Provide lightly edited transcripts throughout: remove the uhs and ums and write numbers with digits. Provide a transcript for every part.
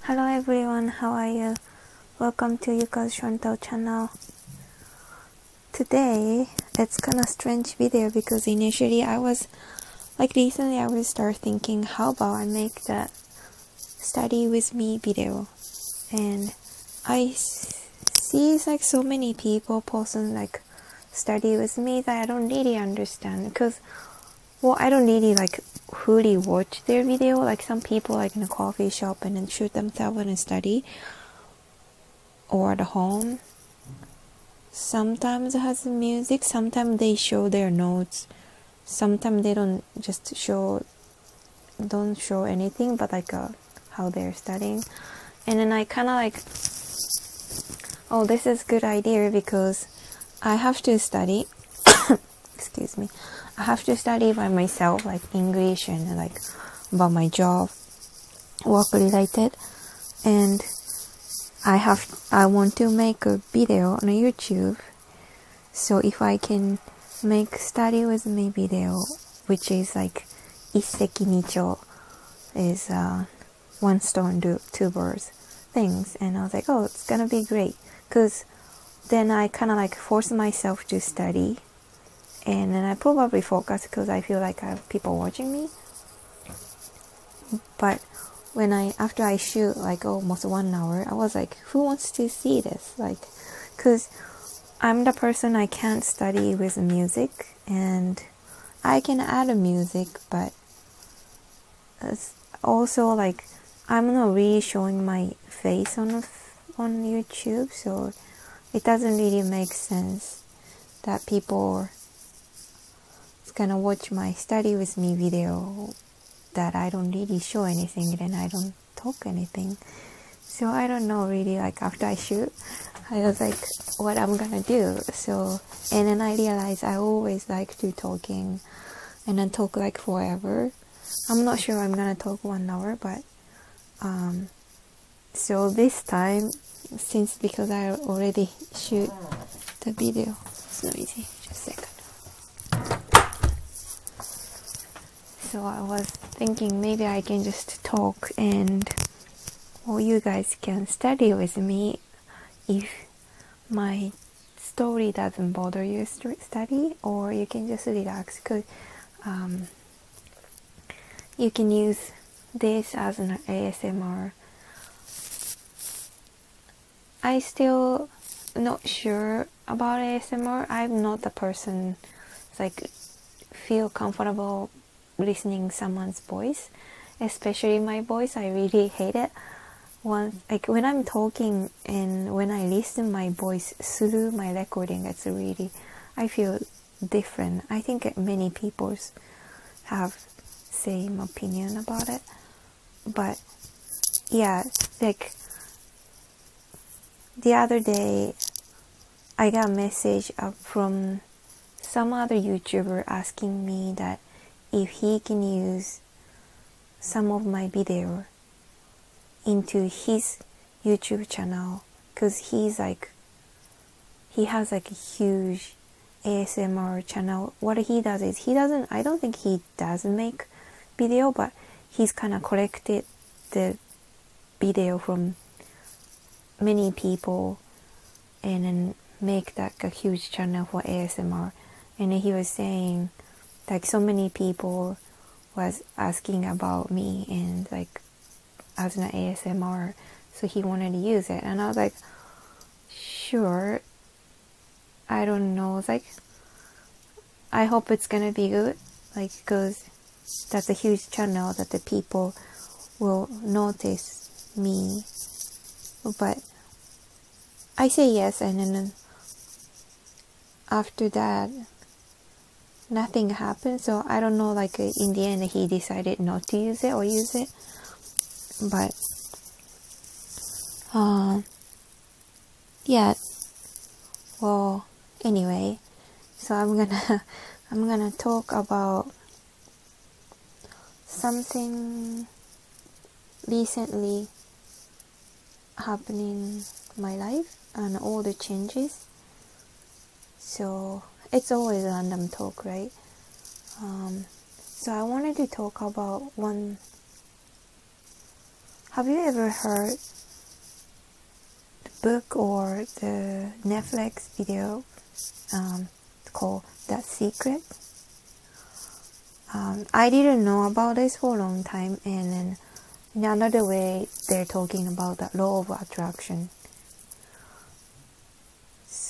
Hello everyone, how are you? Welcome to Yuka's Shonto channel. Today, it's kind of strange video because initially recently I would start thinking how about I make the study with me video. And I see so many people posting study with me that I don't really understand because I don't really fully watch their video. Some people in a coffee shop and then shoot themselves in a study or at home. Sometimes it has music, sometimes they show their notes, sometimes they don't show anything but how they're studying. And then I kind of oh, this is good idea because I have to study excuse me, I have to study by myself, English and about my job, work related, and I want to make a video on YouTube. So if I can make study with me video, which is isseki nicho, is one stone two birds things, and I was oh, it's gonna be great because then I kind of force myself to study. And then I probably focus because I feel I have people watching me. But when after I shoot almost 1 hour, I was who wants to see this? Because I'm the person I can't study with music, and I can add a music, but it's also I'm not really showing my face on YouTube, so it doesn't really make sense that people gonna watch my study with me video that I don't really show anything and I don't talk anything. So I don't know really, after I shoot I was what I'm gonna do. So and then I realized I always like to talking and then talk forever. I'm not sure I'm gonna talk 1 hour, but so this time, because I already shoot the video, it's noisy, just a second. So I was thinking maybe I can just talk and you guys can study with me if my story doesn't bother you study, or you can just relax because you can use this as an ASMR. I still not sure about ASMR. I'm not the person feel comfortable listening someone's voice, especially my voice. I really hate it. When I'm talking and when I listen my voice through my recording, I feel different. I think many people have same opinion about it, but yeah, the other day I got a message from some other YouTuber asking me that if he can use some of my video into his YouTube channel, because he has a huge ASMR channel. What he does is I don't think he does make video, but he's kind of collected the video from many people and then make a huge channel for ASMR. And then he was saying so many people was asking about me and as an ASMR, so he wanted to use it, and I was sure, I don't know, I hope it's gonna be good, because that's a huge channel that the people will notice me. But I say yes, and then after that nothing happened, so I don't know in the end he decided not to use it or use it. But yeah, well, anyway, so I'm gonna talk about something recently happening in my life and all the changes. So it's always a random talk, right? So I wanted to talk about have you ever heard the book or the Netflix video called That Secret? I didn't know about this for a long time, and then in another way they're talking about the law of attraction.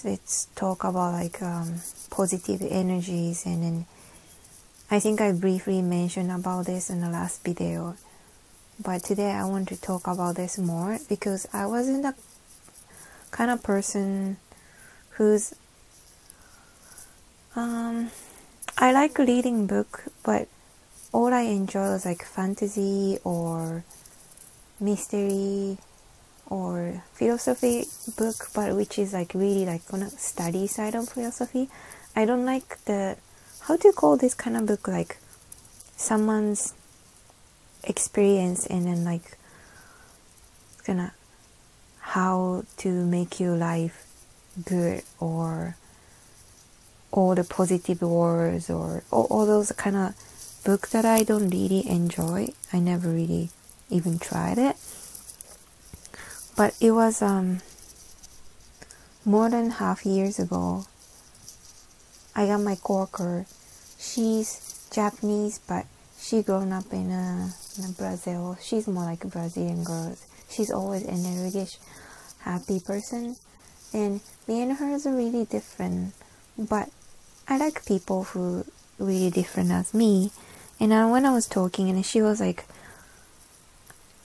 It's talk about like positive energies, and then I think I briefly mentioned about this in the last video, but today I want to talk about this more because I wasn't the kind of person who's I like reading book, but all I enjoy is like fantasy or mystery or philosophy book, but which is like really like on a study side of philosophy. I don't like the, how do you call this kind of book, like someone's experience and then like gonna how to make your life good, or all the positive words, or all those kind of books that I don't really enjoy. I never really even tried it. But it was more than half years ago. I got my coworker. She's Japanese, but she grown up in Brazil. She's more like a Brazilian girl. She's always energetic, happy person. And me and her is really different. But I like people who really different as me. And when I was talking, and she was like,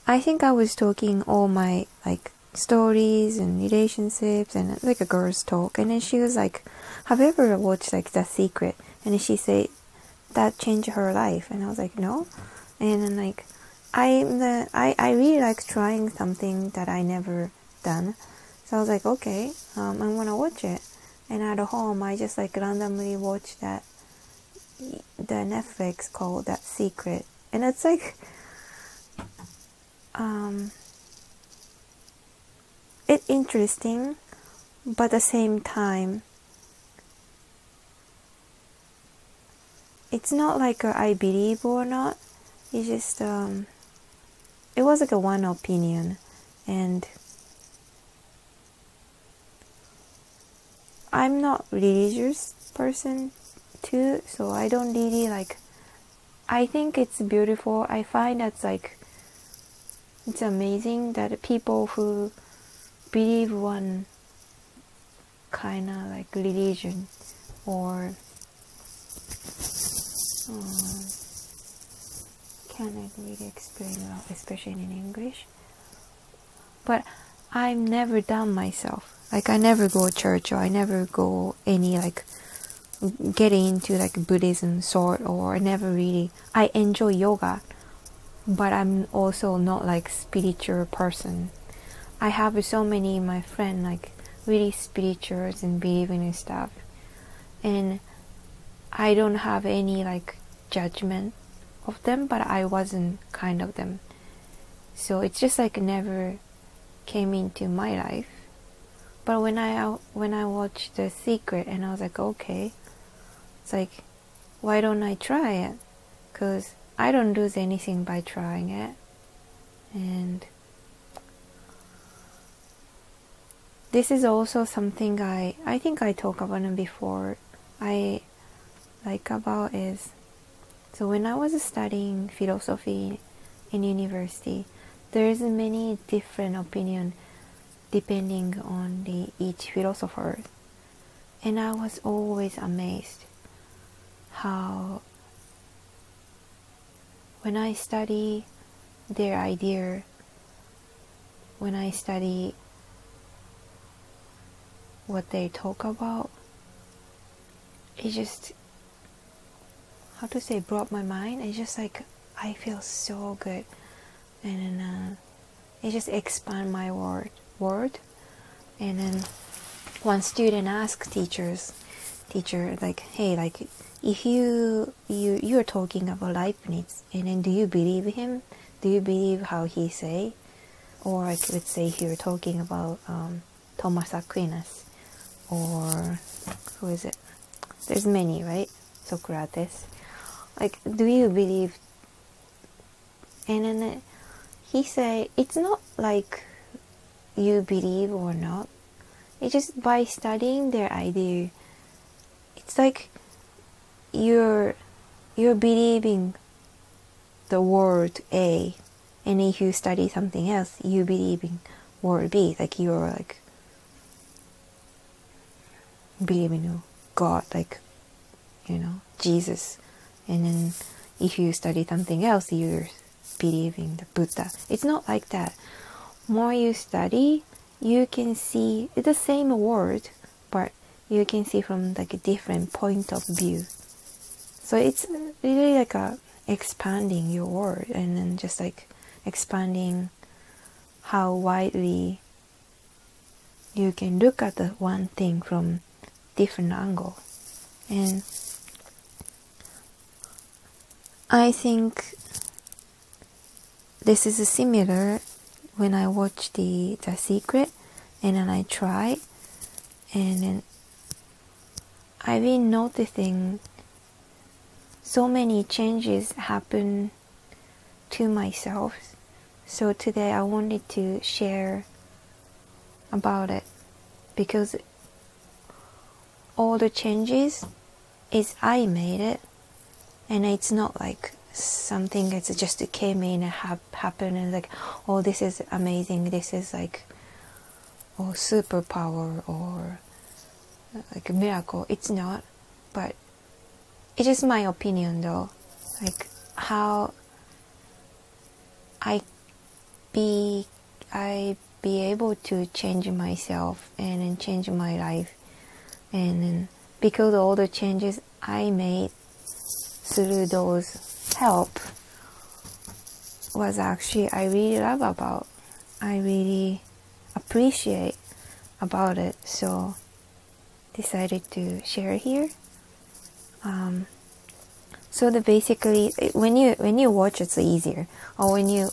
I think I was talking all my like stories and relationships and like a girl's talk, and then she was like, have you ever watched like The Secret? And then she said that changed her life, and I was like, no. And then like I really like trying something that I never done, so I was like, okay, I want to watch it. And at home I just like randomly watched the Netflix called That Secret, and it's like it's interesting, but at the same time it's not like I believe or not. It's just it was like a one opinion, and I'm not religious person too, so I don't really like, I think it's beautiful. I find that's like, it's amazing that people who believe one kind of like religion, or can't really explain it, especially in English. But I've never done myself. Like I never go to church, or I never go any like get into like Buddhism sort, or I never really, I enjoy yoga, but I'm also not like spiritual person. I have so many of my friends like really spiritual and believing in stuff, and I don't have any like judgment of them, but I wasn't kind of them, so it's just like never came into my life. But when I watched The Secret, and I was like, okay, it's like, why don't I try it? Because I don't lose anything by trying it. And this is also something I think I talked about it before. I like about is, so when I was studying philosophy in university, there's many different opinions depending on each philosopher, and I was always amazed how when I study their idea, when I study what they talk about, it just, how to say, brought my mind. It's just like I feel so good, and then it just expand my world. And then one student asked teacher like, hey, like if you're talking about Leibniz, and then do you believe him? Do you believe how he say? Or like, let's say if you're talking about Thomas Aquinas, or who is it? There's many, right? Socrates. Like, do you believe? And then he said it's not like you believe or not. It's just by studying their idea, it's like you're believing the word A, and if you study something else, you believe in word B, like you're like believing in God, like, you know, Jesus. And then if you study something else, you're believing the Buddha. It's not like that. More you study, you can see it's the same word, but you can see from like a different point of view. So it's really like a expanding your word, and then just like expanding how widely you can look at the one thing from different angle. And I think this is similar when I watch the Secret, and then I try, and then I've been noticing so many changes happen to myself. So today I wanted to share about it, because all the changes is I made it, and it's not like something that's just came in and happened and like, oh, this is amazing, this is like, oh, superpower or like a miracle. It's not, but it's just my opinion though, like how I be able to change myself and then change my life, and then because all the changes I made through those help was actually I really love about, I really appreciate about it, so decided to share here. So that basically when you watch it's easier, or when you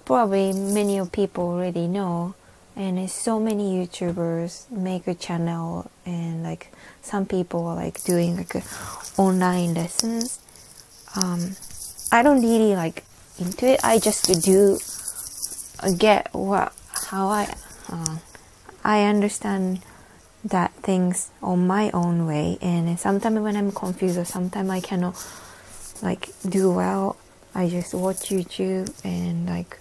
probably many of people already know, and there's so many YouTubers make a channel, and like some people are like doing like online lessons. I don't really like into it. I just do get how I understand that things on my own way, and sometimes when I'm confused or sometimes I cannot like do well, I just watch YouTube and like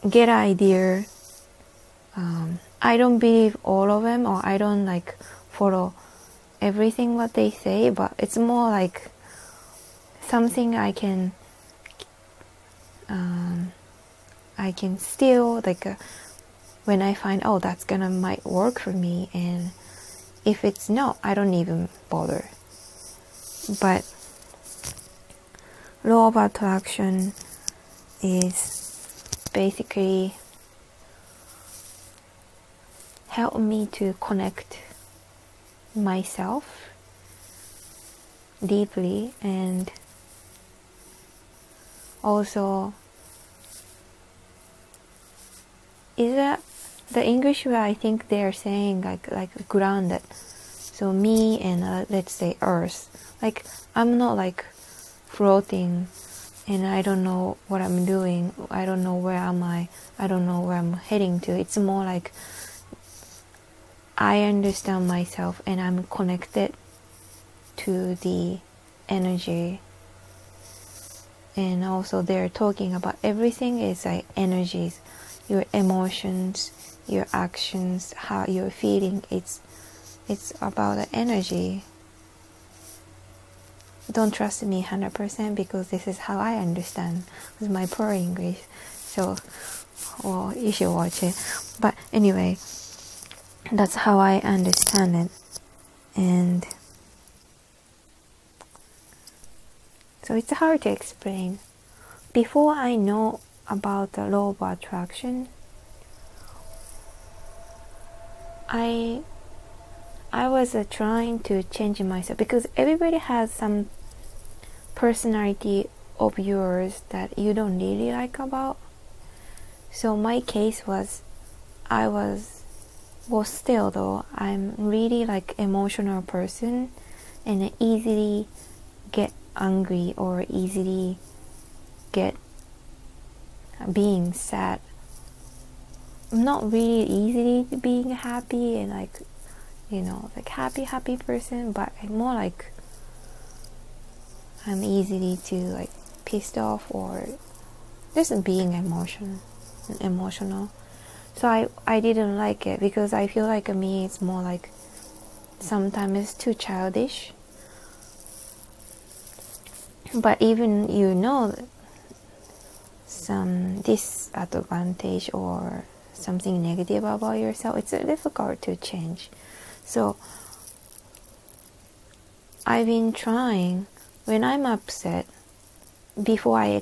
get an idea. I don't believe all of them, or I don't like follow everything what they say, but it's more like something I can still like when I find, oh, that's gonna might work for me, and if it's not, I don't even bother. But law of attraction is basically help me to connect myself deeply, and also is that the English way I think they're saying like grounded. So me and let's say Earth, like I'm not like floating and I don't know what I'm doing, I don't know where am I don't know where I'm heading to. It's more like I understand myself and I'm connected to the energy. And also they're talking about everything is like energies, your emotions, your actions, how you're feeling. It's about the energy. Don't trust me 100% because this is how I understand with my poor English. So, well, you should watch it. But anyway, that's how I understand it. And so it's hard to explain. Before I know about the law of attraction, I was trying to change myself because everybody has some personality of yours that you don't really like about. So my case was still though, I'm really like emotional person and easily get angry or easily get being sad. I'm not really easily being happy and like, you know, like happy person, but I'm more like I'm easily to like pissed off or just being emotional. So I didn't like it because I feel like me it's more like sometimes it's too childish. But even you know some disadvantage or something negative about yourself, it's difficult to change. So I've been trying when I'm upset, before I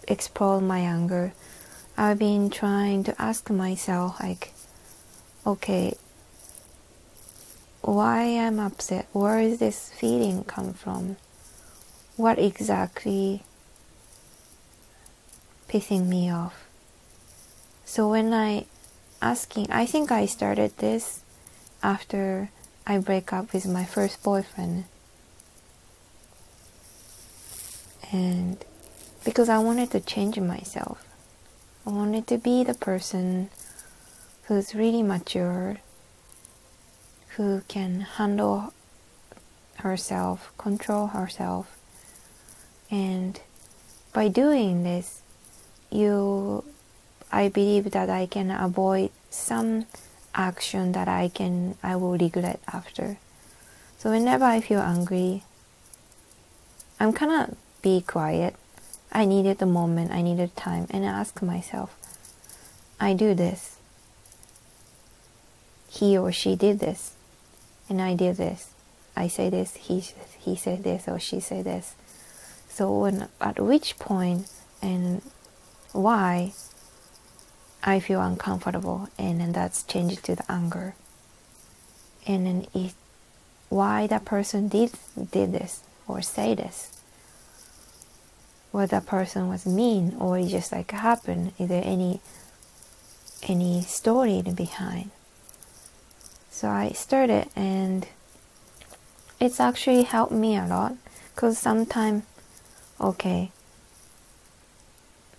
explode my anger, I've been trying to ask myself like, okay, why I'm upset? Where is this feeling come from? What exactly pissing me off? So when I think I started this after I break up with my first boyfriend. And because I wanted to change myself. I wanted to be the person who's really mature, who can handle herself, control herself. And by doing this, I believe that I can avoid some action that I will regret after. So whenever I feel angry, I'm kind of be quiet. I needed the moment, I needed time, and I ask myself, I do this. He or she did this, and I did this. I say this, he said this, or she said this. So at which point and why I feel uncomfortable, and then that's changed to the anger. And then why that person did this or say this. Whether that person was mean or it just like happened. Is there any story behind? So I started, and it's actually helped me a lot, because sometimes, okay,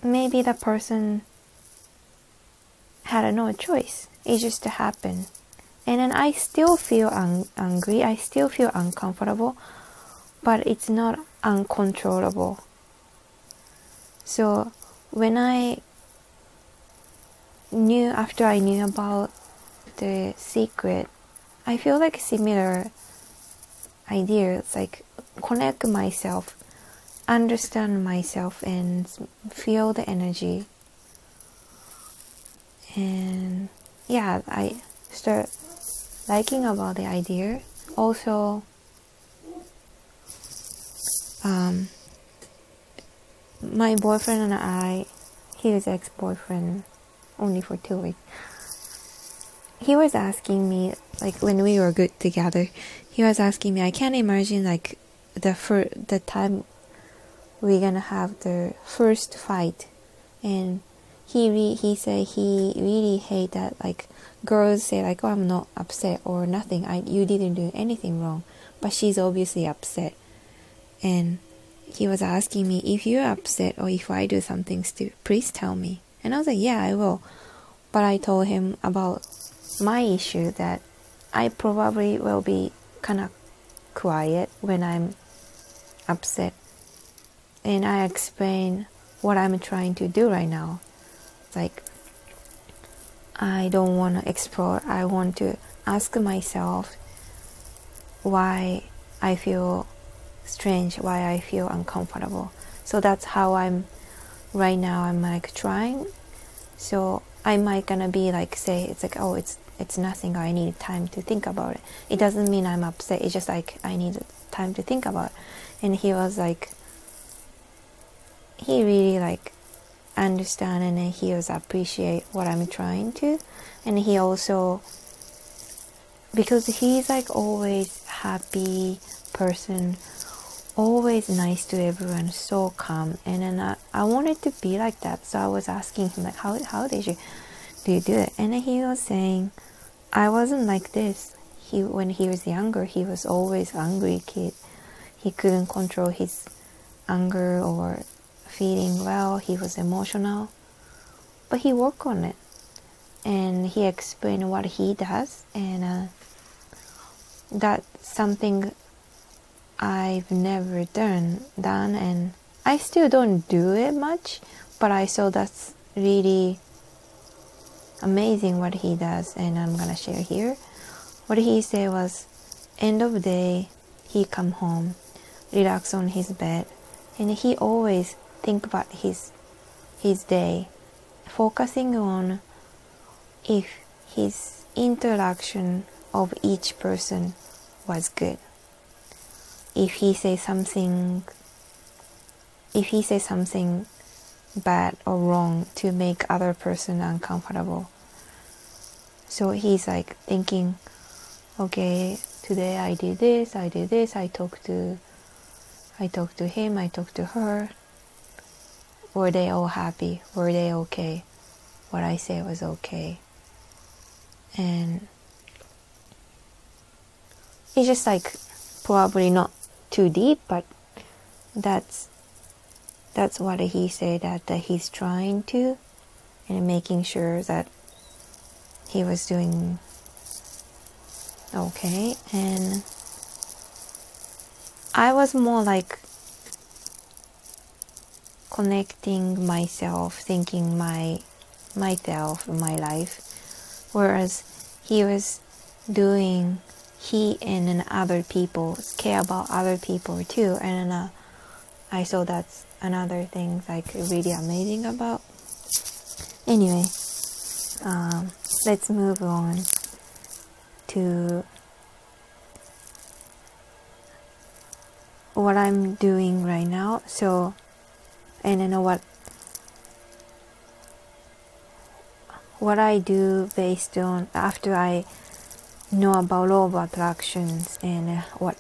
maybe the person had no choice. It just happened. And then I still feel angry, I still feel uncomfortable, but it's not uncontrollable. So when after I knew about the secret, I feel like a similar idea. It's like connect myself, understand myself, and feel the energy. And yeah, I start liking about the idea. Also, my boyfriend and I, he was ex-boyfriend only for 2 weeks. He was asking me, like when we were good together, he was asking me, I can't imagine like the time we're gonna have the first fight. And he said he really hate that like girls say like, oh, I'm not upset or nothing, you didn't do anything wrong, but she's obviously upset. And he was asking me, if you're upset or if I do something stupid, please tell me. And I was like, yeah, I will. But I told him about my issue, that I probably will be kind of quiet when I'm upset. And I explained what I'm trying to do right now. Like, I don't want to explore. I want to ask myself why I feel strange, why I feel uncomfortable. So that's how I'm right now. I'm like trying. So I might gonna be like, say it's like, oh, it's nothing, or I need time to think about it. It doesn't mean I'm upset, it's just like I need time to think about it. And he was like, he really like understand, and then he was appreciate what I'm trying to. And he also, because he's like always happy person, always nice to everyone, so calm. And then I wanted to be like that, so I was asking him like, how do you do it? And then he was saying, I wasn't like this. When he was younger, he was always angry kid. He couldn't control his anger or feeling well, he was emotional, but he worked on it, and he explained what he does, and that's something I've never done, and I still don't do it much, but I saw that's really amazing what he does, and I'm gonna share here. What he said was, end of the day, he come home, relax on his bed, and he always think about his day, focusing on if his interaction of each person was good. If he says something bad or wrong to make other person uncomfortable, so he's like thinking, okay, today I did this, I talked to him, I talked to her. Were they all happy? Were they okay? What I said was okay. And it's just like probably not too deep, but that's what he said that he's trying to, and making sure that he was doing okay. And I was more like connecting myself, thinking myself, my life, whereas he was doing, he and other people care about other people too, and I saw that's another thing like really amazing about. Anyway, let's move on to what I'm doing right now. So, and I know what I do based on after I know about law of attractions and what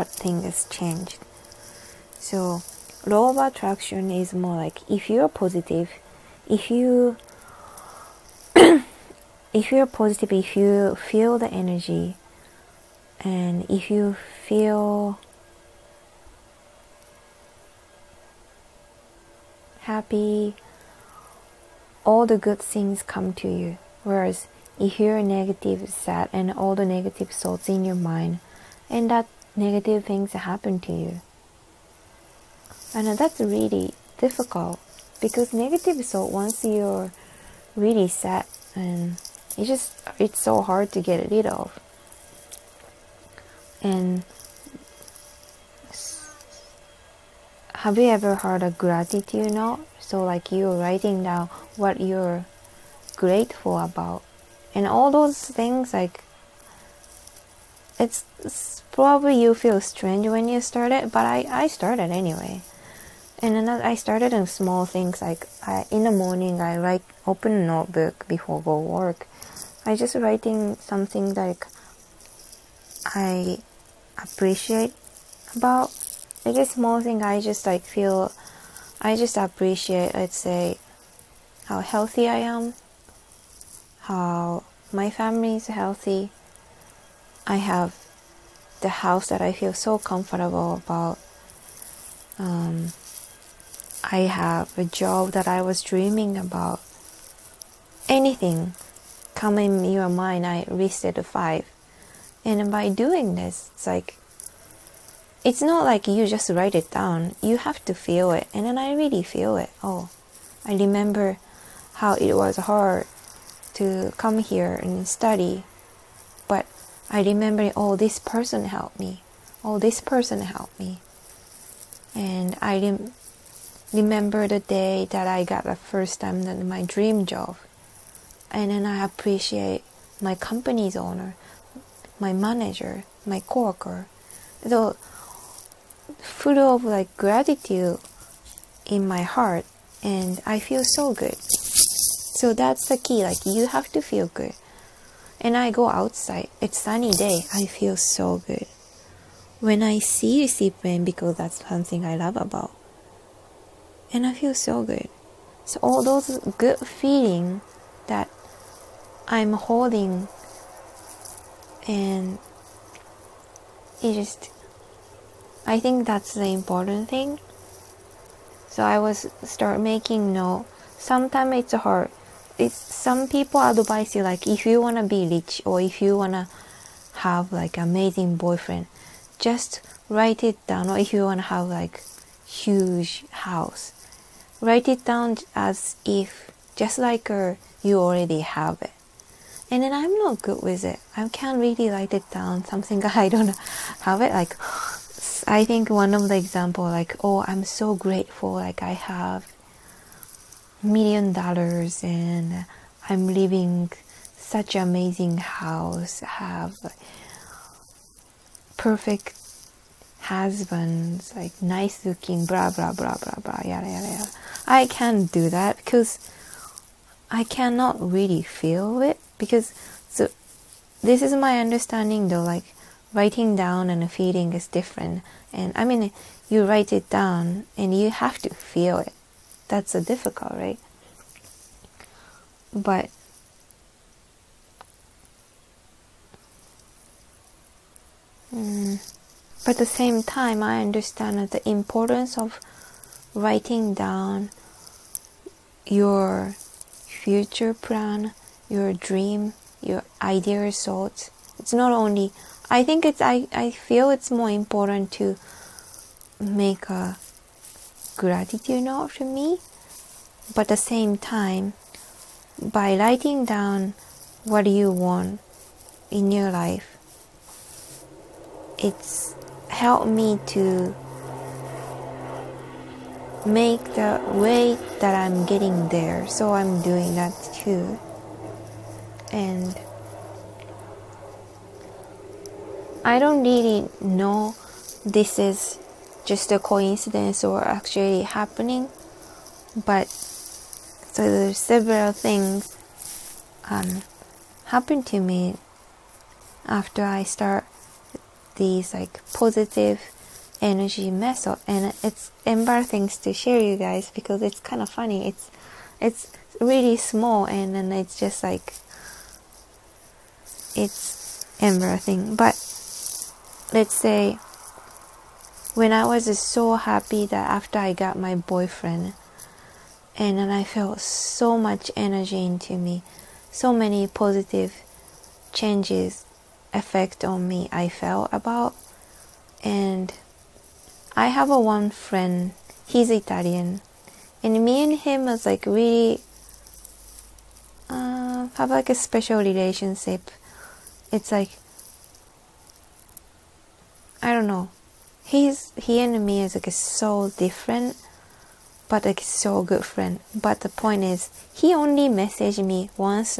thing has changed. So law of attraction is more like if you're positive, if you're positive, if you feel the energy, and if you feel happy, all the good things come to you. Whereas if you're negative, sad, and all the negative thoughts in your mind, and that negative things happen to you. And that's really difficult, because negative thought, once you're really sad, and it's so hard to get rid of. And have you ever heard a gratitude note? So like you're writing down what you're grateful about, and all those things, like it's probably you feel strange when you start it, but I started anyway. And then I started in small things, like in the morning I open a notebook before go work. I just writing something like I appreciate about. It's a small thing. I just appreciate, let's say, how healthy I am, how my family is healthy. I have the house that I feel so comfortable about. I have a job that I was dreaming about. Anything come in your mind, I listed 5. And by doing this, it's not like you just write it down. You have to feel it. And then I really feel it. Oh, I remember how it was hard to come here and study. But I remember, oh, this person helped me. Oh, this person helped me. And I remember the day that I got the first time that my dream job. And then I appreciate my company's owner, my manager, my coworker. So full of gratitude in my heart, and I feel so good. So that's the key, you have to feel good. And I go outside, it's sunny day, I feel so good. When I see seaplane, because that's something I love about, and I feel so good. So all those good feeling that I'm holding, and I think that's the important thing. So I was start making note. Sometimes it's hard. Some people advise you, like, if you want to be rich or if you want to have like amazing boyfriend, just write it down. Or if you want to have like huge house, write it down as if just like you already have it. And then I'm not good with it. I can't really write it down, something I don't have it. Like, I think one of the example, like, oh, I'm so grateful, like I have $1 million and I'm living such amazing house, have like, perfect husbands, like nice looking, blah blah blah blah blah, yada yada yada. I can't do that because I cannot really feel it, because so this is my understanding though, like writing down and feeling is different. And I mean, you write it down and you have to feel it. That's a difficult, right? But at the same time, I understand the importance of writing down your future plan, your dream, your ideas, thoughts. It's not only, I think it's, I feel it's more important to make a gratitude note for me. But at the same time, by writing down what you want in your life, it's helped me to make the way that I'm getting there. So I'm doing that too. And I don't really know this is just a coincidence or actually happening, but so there's several things happen to me after I start these like positive energy method, and it's embarrassing to share you guys because it's kind of funny. It's really small, and then it's just like, it's embarrassing. But let's say when I was so happy that after I got my boyfriend, and then I felt so much energy into me, so many positive changes effect on me I felt about. And I have one friend, he's Italian, and me and him was like really have like a special relationship. It's like, I don't know, he and me is like so different, but like so good friend. But the point is, he only messaged me once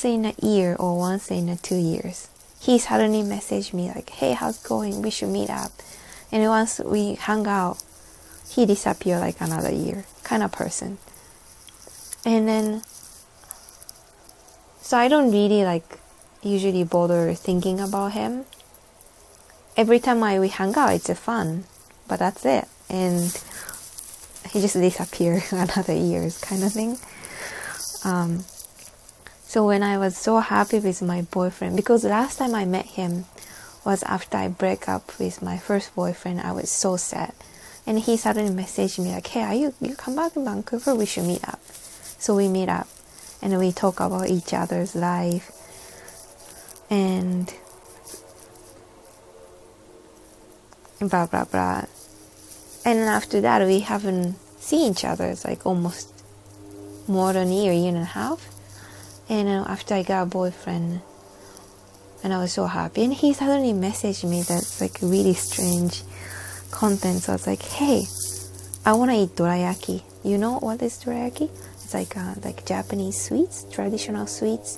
in a year or once in 2 years. He suddenly messaged me like, hey, how's it going? We should meet up. And once we hung out, he disappeared like another year, kind of person. And then, so I don't really like usually bother thinking about him. Every time we hang out, it's fun, but that's it. And he just disappeared another years kind of thing. So when I was so happy with my boyfriend, because last time I met him was after I break up with my first boyfriend, I was so sad. And he suddenly messaged me like, hey, you come back to Vancouver? We should meet up. So we meet up and we talk about each other's life. And blah, blah, blah. And then after that, we haven't seen each other. It's like almost more than a year and a half. And after I got a boyfriend, and I was so happy, and he suddenly messaged me that's like really strange content. So I was like, hey, I want to eat dorayaki. You know what is dorayaki? It's like Japanese sweets, traditional sweets.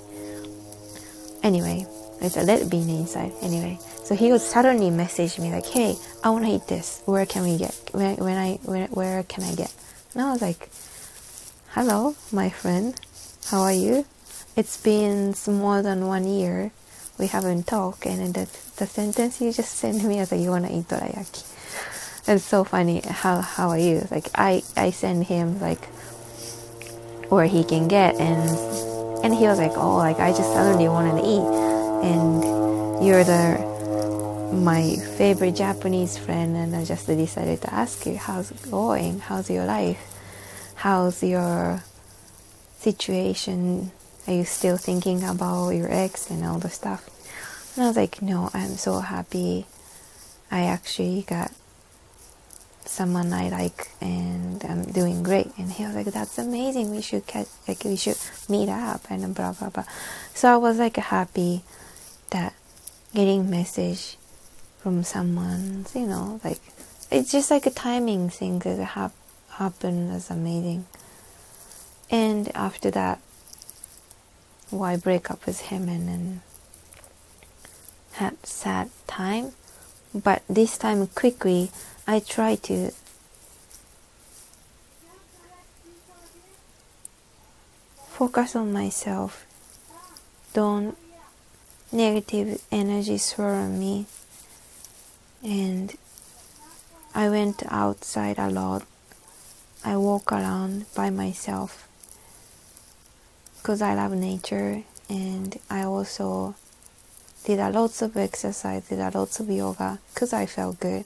Anyway, it's a red bean inside. Anyway, so he would suddenly message me like, hey, I want to eat this. Where can we get? Where can I get? And I was like, hello, my friend. How are you? It's been more than 1 year. We haven't talked, and the sentence you just sent me is like, you want to eat dorayaki. It's so funny. How are you? Like I send him like where he can get, and he was like, oh, like I just suddenly wanted to eat, and you're the my favorite Japanese friend, and I just decided to ask you, how's it going? How's your life? How's your situation? Are you still thinking about your ex and all the stuff? And I was like, no, I'm so happy. I actually got someone I like, and I'm doing great. And he was like, that's amazing. We should meet up and blah blah blah. So I was like happy that getting message from someone, like it's just like a timing thing that happened is amazing. And after that, I break up with him and then had sad time. But this time quickly, I try to focus on myself. Don't negative energy swirl me. And I went outside a lot. I walk around by myself because I love nature, and I also did a lots of exercise, did a lots of yoga because I felt good.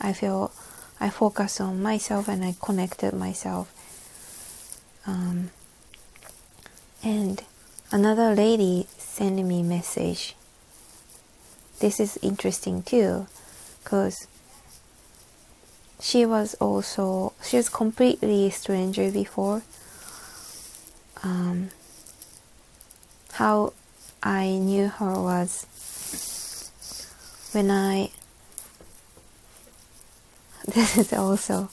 I focused on myself and I connected myself. And another lady sent me a message. This is interesting too, because she was completely stranger before. How I knew her was this is also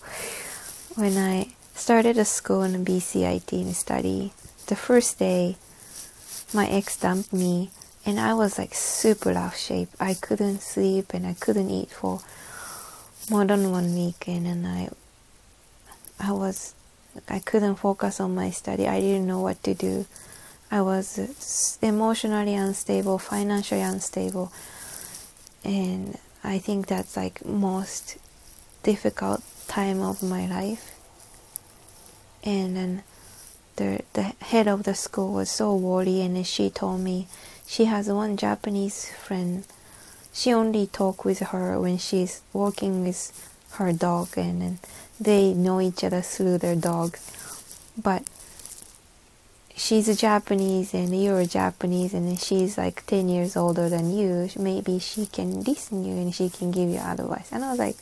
when I started a school in BCIT and study. The first day, my ex dumped me, and I was like super rough shape. I couldn't sleep and I couldn't eat for more than 1 week, and then I couldn't focus on my study. I didn't know what to do. I was emotionally unstable, financially unstable, and I think that's like most difficult time of my life. And then the head of the school was so worried, and she told me she has one Japanese friend. She only talk with her when she's working with her dog, and then they know each other through their dog. But she's a Japanese and you're Japanese, and she's like 10 years older than you. Maybe she can listen to you and she can give you advice. And I was like,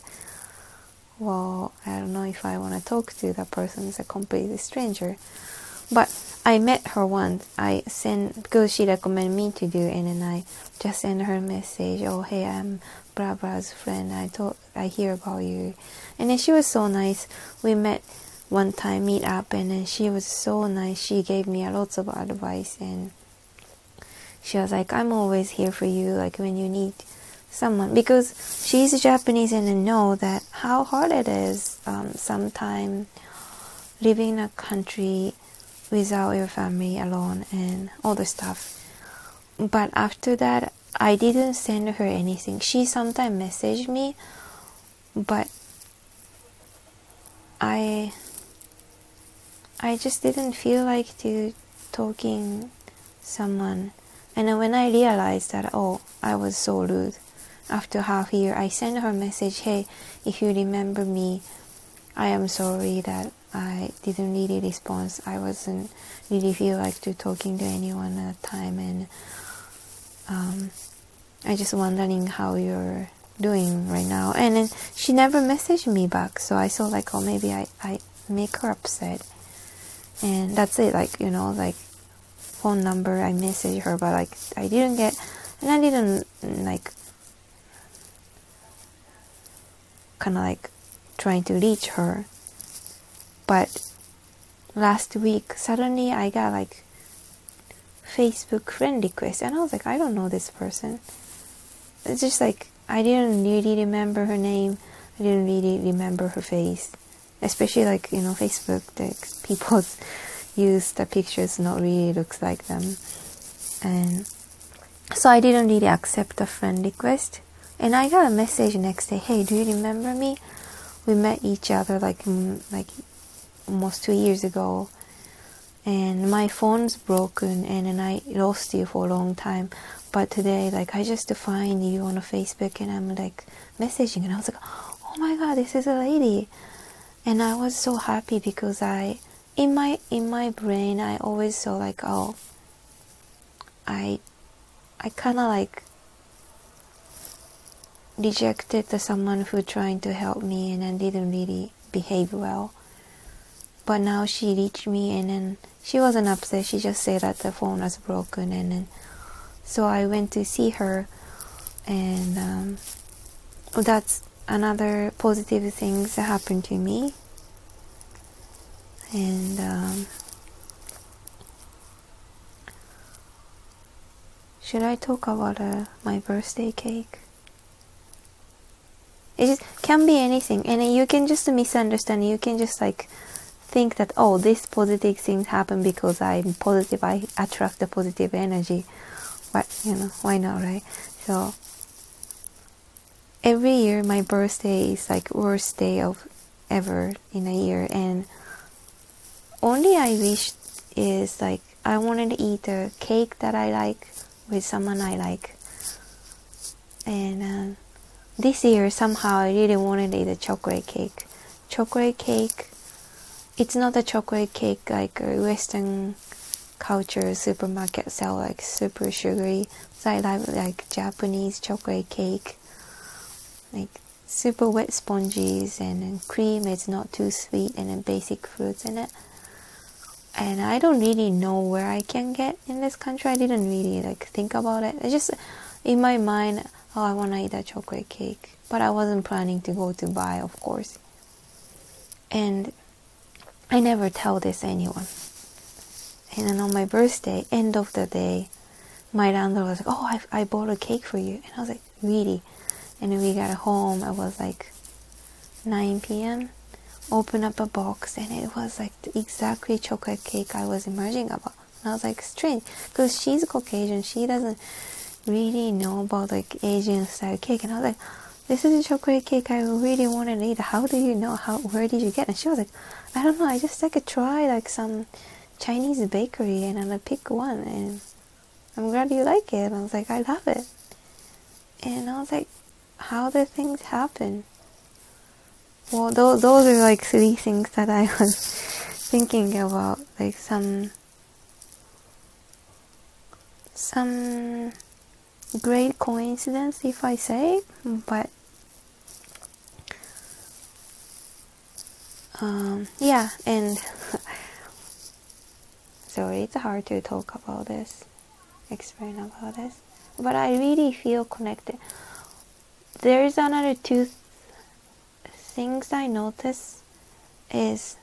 well, I don't know if I want to talk to that person. It's a completely stranger. But I met her once. I sent, because she recommended me to do, and then I just sent her a message. Oh, hey, I'm blah blah's friend. I hear about you. And then she was so nice. We met one time, meet up, and then she was so nice. She gave me lots of advice, and she was like, I'm always here for you, like when you need someone, because she's Japanese and I know that how hard it is sometimes living in a country without your family, alone, and all the stuff. But after that, I didn't send her anything. She sometimes messaged me, but I just didn't feel like to talking someone. And then when I realized that, I was so rude, after half a year, I sent her a message, hey, if you remember me, I am sorry that I didn't really respond. I wasn't really feel like to talking to anyone at the time, and I just wondering how you're doing right now. And then she never messaged me back, so I thought like, maybe I make her upset. And that's it, like, like phone number, I messaged her, but like I didn't get, and I didn't like kind of like trying to reach her. But last week, suddenly I got like Facebook friend request, and I was like, I don't know this person. It's just like, I didn't really remember her name, I didn't really remember her face. Especially like, Facebook, like people use the pictures not really looks like them. And so I didn't really accept the friend request. And I got a message next day, hey, do you remember me? We met each other like almost 2 years ago. and my phone's broken, and then I lost you for a long time. But today, like, I just find you on a Facebook, and I'm like messaging, and I was like, oh my god, this is a lady. And I was so happy because in my brain I always saw like, oh, I kind of like rejected someone who tried to help me and then didn't really behave well. But now she reached me, and then she wasn't upset, she just said that the phone was broken, and then so I went to see her, and that's another positive things that happened to me. And should I talk about my birthday cake? It just can be anything, and you can just misunderstand. You can just like think that, oh, this positive things happen because I'm positive, I attract the positive energy. But why not, right? So every year my birthday is like worst day of ever in a year, and only I wish is like I wanted to eat a cake that I like with someone I like. And this year somehow I really wanted to eat a chocolate cake. Chocolate cake, it's not a chocolate cake like a Western culture supermarket sell, like super sugary. So I like Japanese chocolate cake, like super wet sponges, and then cream is not too sweet, and then basic fruits in it. And I don't really know where I can get in this country. I didn't really like think about it. It's just in my mind, oh, I want to eat a chocolate cake, but I wasn't planning to go to buy, of course. And I never tell this anyone. And then on my birthday, end of the day, my landlord was like, oh, I bought a cake for you. And I was like, really? And then we got home, it was like 9 p.m. Open up a box, and it was like the exactly chocolate cake I was imagining about. And I was like, strange, because she's Caucasian, she doesn't really know about like Asian style cake. And I was like, this is a chocolate cake I really wanted to eat. How do you know? Where did you get it? And she was like, I don't know, I just like try like some Chinese bakery, and I pick one, and I'm glad you like it. And I was like, I love it. And I was like, how do things happen? Well, those are like 3 things that I was thinking about, like some great coincidence, if I say, but yeah, and sorry, it's hard to talk about this, explain about this, but I really feel connected. There's another 2 things I notice is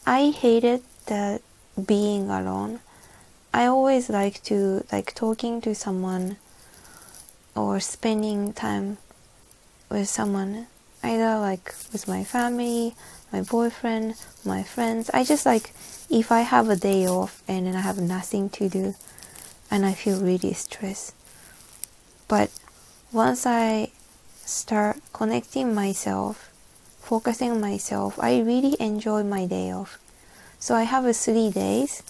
I hated the being alone. I always like to like talking to someone or spending time with someone, either like with my family, my boyfriend, my friends. I just like, if I have a day off and then I have nothing to do and I feel really stressed. But once I start connecting myself, focusing on myself, I really enjoy my day off. So I have 3 days,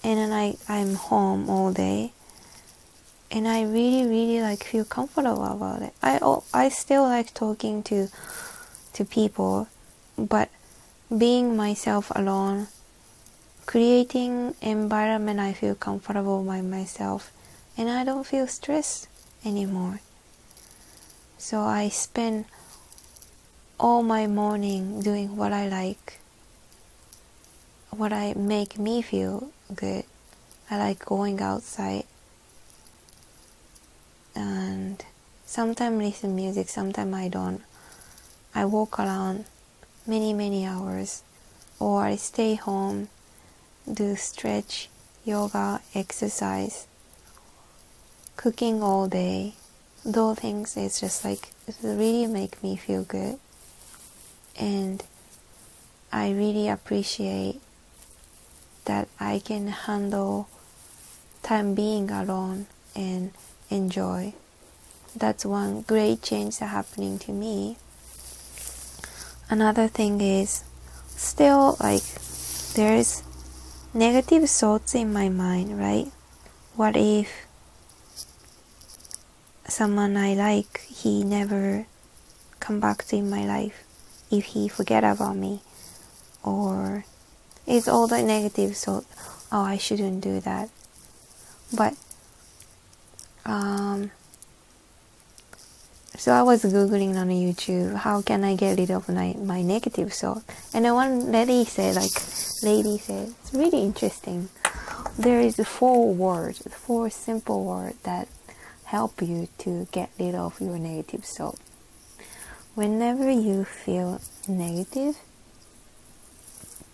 and then I'm home all day, and I really like feel comfortable about it. I still like talking to people, but being myself alone, creating environment I feel comfortable by myself, and I don't feel stressed anymore. So I spend all my morning doing what I like, what I make me feel good. I like going outside, and sometimes listen music, sometimes I don't. I walk around many hours, or I stay home, do stretch, yoga, exercise, cooking all day. Those things, it's just like, it really make me feel good. And I really appreciate that I can handle time being alone and enjoy. That's one great change that's happening to me. another thing is still like there's negative thoughts in my mind, right? What if someone I like, he never come back to in my life, if he forget about me, or it's all the negative thought, oh, I shouldn't do that. But so I was googling on YouTube, how can I get rid of my negative thought? And then one lady said, it's really interesting. There is 4 simple words that help you to get rid of your negative thought. Whenever you feel negative,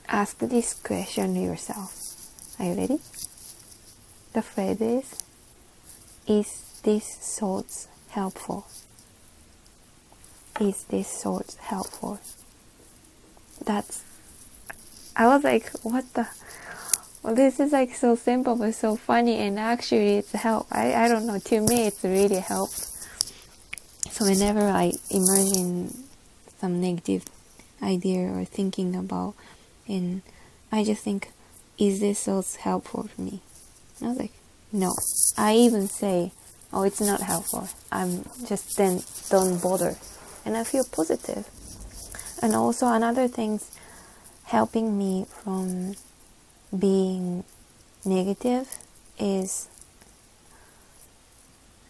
ask this question to yourself. Are you ready? The phrase is this thought helpful? Is this thought helpful? I was like, what the? Well, this is like so simple but so funny, and actually it's help. I don't know, to me it's really helps. So whenever I immerse in some negative idea or thinking about, and I just think, is this thought helpful for me? And I was like, no. I even say, oh, it's not helpful. I'm just then don't bother. And I feel positive. And also another thing's helping me from being negative is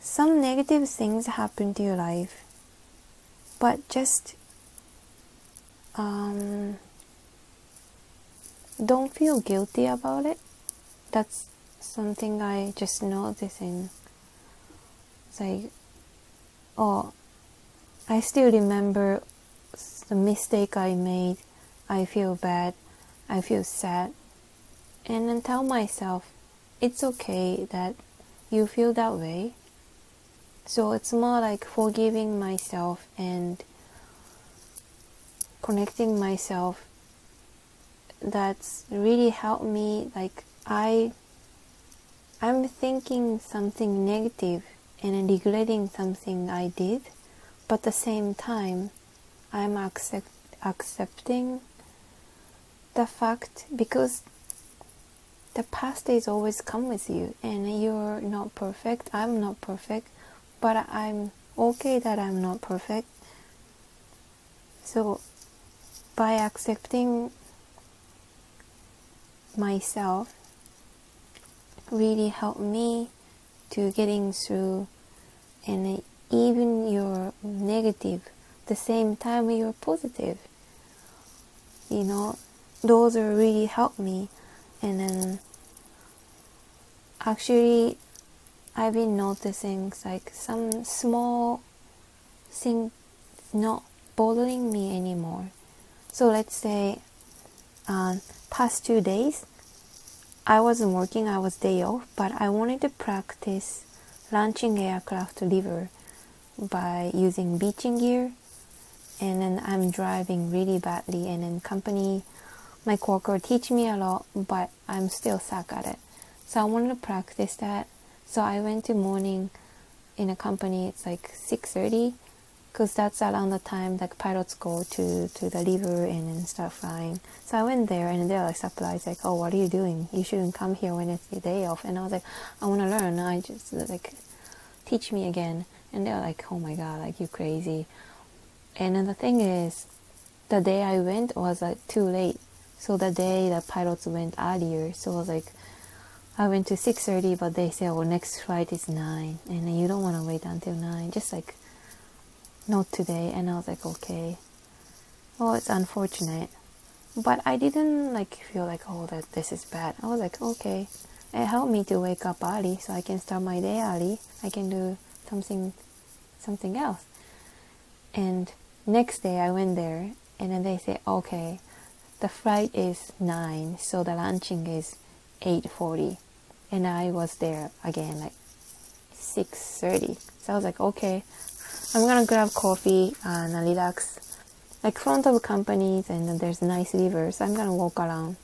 some negative things happen to your life, but just don't feel guilty about it. That's something I just noticing. It's like, oh, I still remember the mistake I made. I feel bad. I feel sad. And then tell myself, it's okay that you feel that way. So it's more like forgiving myself and connecting myself. That's really helped me. Like I'm thinking something negative and regretting something I did, but at the same time I'm accepting the fact, because the past days always come with you, and you're not perfect, I'm not perfect, but I'm okay that I'm not perfect. So by accepting myself really helped me to getting through, and even you're negative, at the same time you're positive, you know, those are really helped me. And then actually I've been noticing like some small thing not bothering me anymore. So let's say past 2 days I wasn't working, I was day off, but I wanted to practice launching aircraft river by using beaching gear, and then I'm driving really badly, and then my coworker teach me a lot, but I'm still suck at it. So I wanted to practice that. So I went to morning in a company. It's like 6:30, because that's around the time like pilots go to the river and then start flying. So I went there, and they're like surprised, like, oh, what are you doing? You shouldn't come here when it's your day off. And I was like, I want to learn. I just like, teach me again. And they're like, oh my god, like, you crazy. And then the thing is, the day I went was like too late. So the day the pilots went earlier, so I was like, I went to 6:30, but they said, oh, next flight is 9, and then you don't want to wait until 9, just like, not today. And I was like, okay, well, it's unfortunate, but I didn't like feel like, oh, that this is bad. I was like, okay, it helped me to wake up early, so I can start my day early. I can do something else. And next day I went there, and then they say, okay, the flight is 9, so the launching is 8:40, and I was there again like 6:30. So I was like, okay, I'm gonna grab coffee and relax, like front of companies, and then there's nice river, so I'm gonna walk around,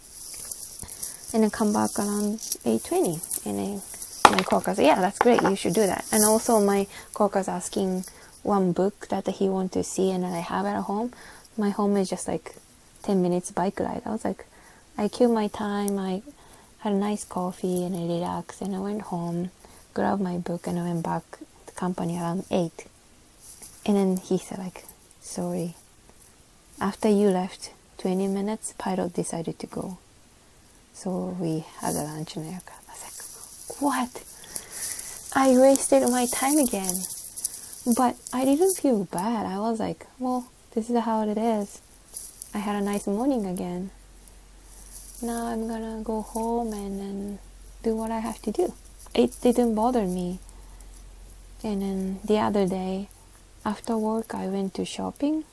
and then come back around 8:20. And then my coworker said, yeah, that's great, you should do that. And also my coworker's asking one book that he wants to see, and I have at home. my home is just like 10 minutes bike ride. I was like, I killed my time. I had a nice coffee and I relaxed and I went home, grabbed my book and I went back to the company around 8. And then he said like, sorry, after you left 20 minutes, pilot decided to go. So we had a lunch in the aircraft. I was like, what? I wasted my time again. But I didn't feel bad. I was like, well, this is how it is. I had a nice morning again. Now I'm gonna go home and then do what I have to do. It didn't bother me. And then the other day, after work, I went to shopping.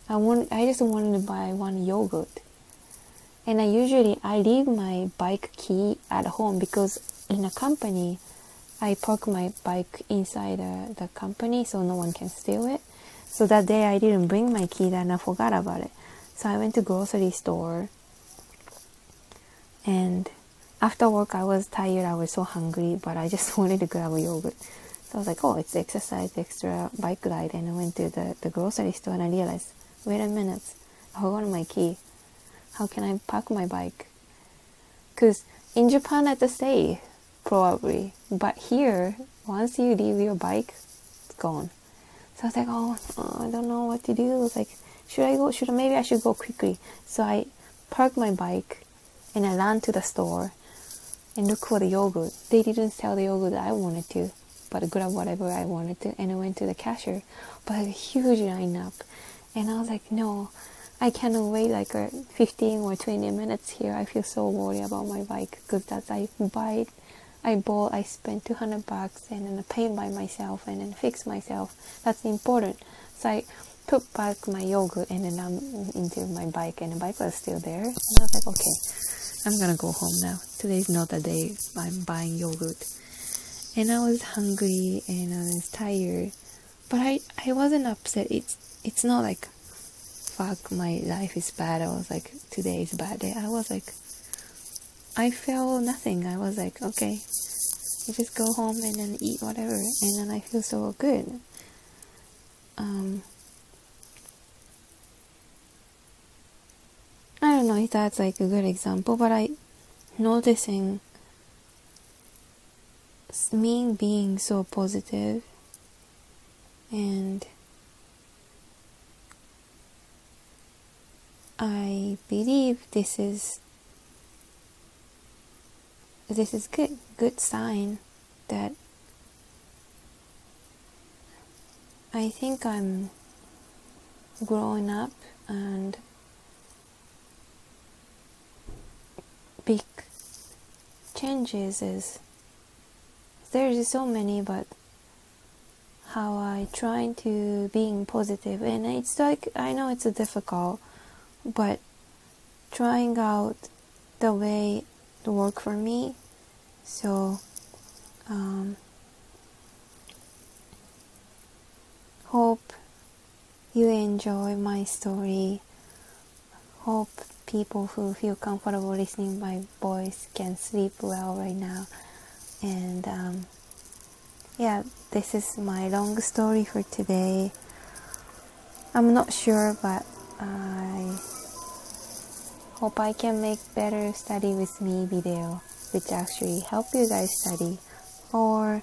I just wanted to buy one yogurt. And I leave my bike key at home because in a company, I park my bike inside the company so no one can steal it. So that day I didn't bring my key and I forgot about it. So I went to grocery store. And after work I was tired, I was so hungry, but I just wanted to grab a yogurt. So I was like, oh, it's exercise, extra bike ride. And I went to the grocery store and I realized, wait a minute, I forgot my key. How can I park my bike? Because in Japan it's safe, probably. But here, once you leave your bike, it's gone. So I was like, oh, I don't know what to do. I was like, maybe I should go quickly. So I parked my bike and I ran to the store and looked for the yogurt. They didn't sell the yogurt that I wanted to, but I grabbed whatever I wanted to, and I went to the cashier. But a huge lineup. And I was like, no, I cannot wait like 15 or 20 minutes here. I feel so worried about my bike because I spent $200 and then I paid by myself and then fixed myself. That's important. So I put back my yogurt and then I'm into my bike and the bike was still there. And I was like, okay, I'm gonna go home now. Today's not the day I'm buying yogurt. And I was hungry and I was tired. But I wasn't upset. It's not like, fuck, my life is bad. I was like, today is a bad day. I was like, I felt nothing. I was like, okay, you just go home and then eat whatever. And then I feel so good. I don't know if that's like a good example, but I noticing me being so positive and I believe this is good sign that I think I'm growing up and big changes is there's so many, but how I try to being positive, and it's like I know it's difficult, but trying out the way to work for me. So hope you enjoy my story. Hope people who feel comfortable listening my voice can sleep well right now. And yeah, this is my long story for today. I'm not sure, but I hope I can make better study with me video, which actually help you guys study. Or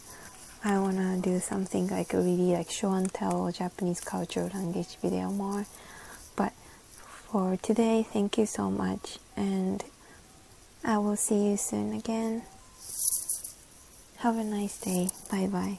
I wanna do something like a really like show and tell Japanese culture language video more. But for today, thank you so much, and I will see you soon again. Have a nice day. Bye bye.